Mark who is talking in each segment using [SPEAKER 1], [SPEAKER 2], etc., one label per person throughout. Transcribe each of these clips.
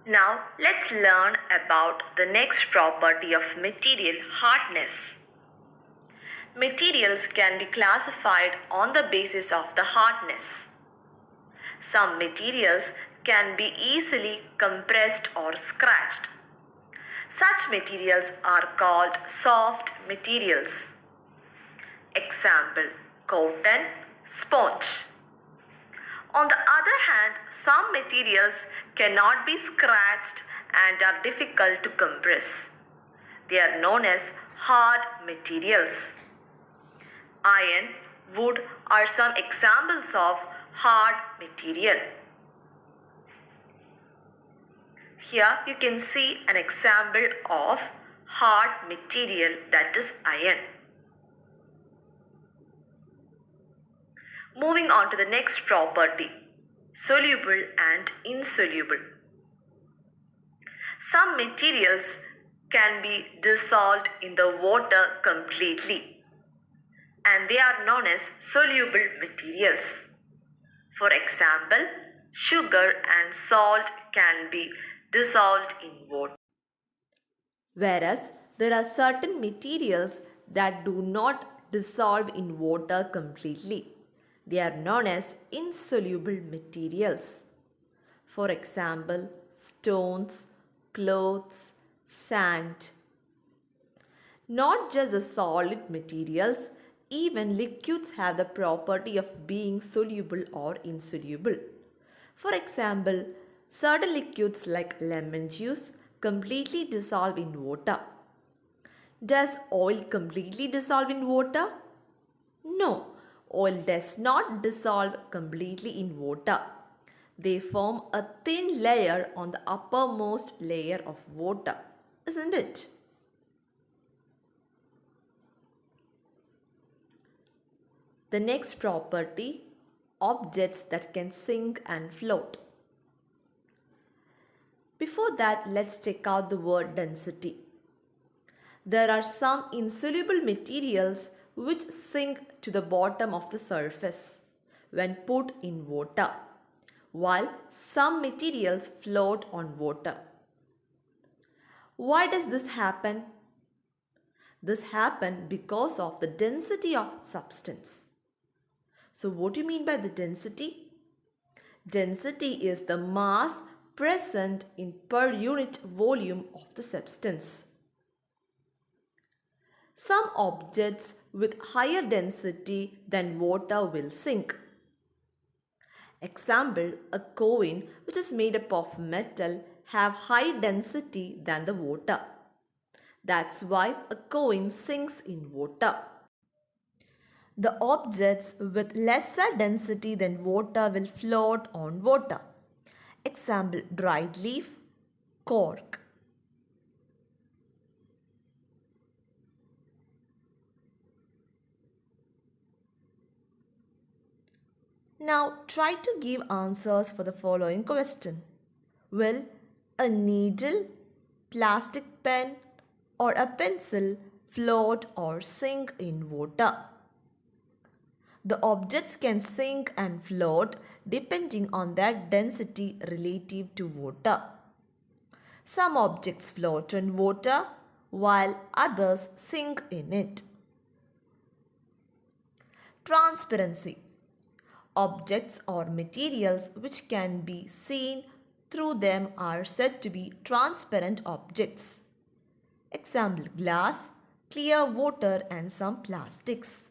[SPEAKER 1] Now let's learn about the next property of material, hardness. Materials can be classified on the basis of the hardness. Some materials can be easily compressed or scratched. Such materials are called soft materials. Example: cotton, sponge. On the other hand, some materials cannot be scratched and are difficult to compress. They are known as hard materials. Iron, wood are some examples of hard material. Here you can see an example of hard material, that is iron. Moving on to the next property, soluble and insoluble. Some materials can be dissolved in the water completely, and they are known as soluble materials. For example, sugar and salt can be dissolved in water. Whereas there are certain materials that do not dissolve in water completely. They are known as insoluble materials. For example, stones, clothes, sand. Not just the solid materials, even liquids have the property of being soluble or insoluble. For example, certain liquids like lemon juice completely dissolve in water. Does oil completely dissolve in water? No, oil does not dissolve completely in water. They form a thin layer on the uppermost layer of water, isn't it? The next property, objects that can sink and float. Before that, let's check out the word density. There are some insoluble materials which sink to the bottom of the surface when put in water, while some materials float on water. Why does this happen? This happens because of the density of substance. So what do you mean by the density? Density is the mass present in per unit volume of the substance. Some objects with higher density than water will sink. Example, a coin which is made up of metal have high density than the water. That's why a coin sinks in water. The objects with lesser density than water will float on water. Example, dried leaf, cork. Now try to give answers for the following question. Will a needle, plastic pen or a pencil float or sink in water? The objects can sink and float depending on their density relative to water. Some objects float in water while others sink in it. Transparency. Objects or materials which can be seen through them are said to be transparent objects. Example, glass, clear water and some plastics.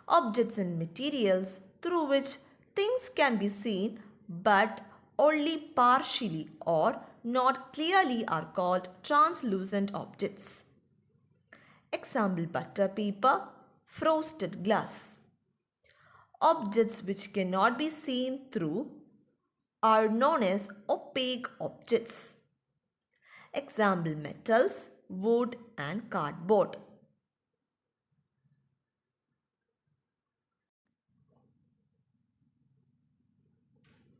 [SPEAKER 1] Objects and materials through which things can be seen but only partially or not clearly are called translucent objects. Example, butter paper, frosted glass. Objects which cannot be seen through are known as opaque objects. Example, metals, wood and cardboard.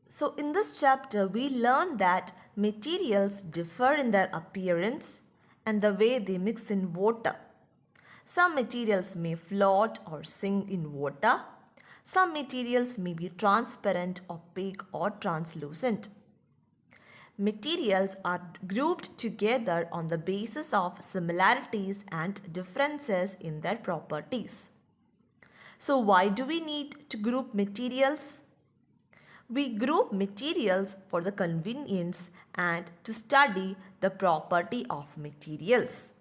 [SPEAKER 1] So in this chapter, we learned that materials differ in their appearance and the way they mix in water. Some materials may float or sink in water. Some materials may be transparent, opaque or translucent.
[SPEAKER 2] Materials are grouped together on the basis of similarities and differences in their properties. So why do we need to group materials? We group materials for the convenience and to study the property of materials.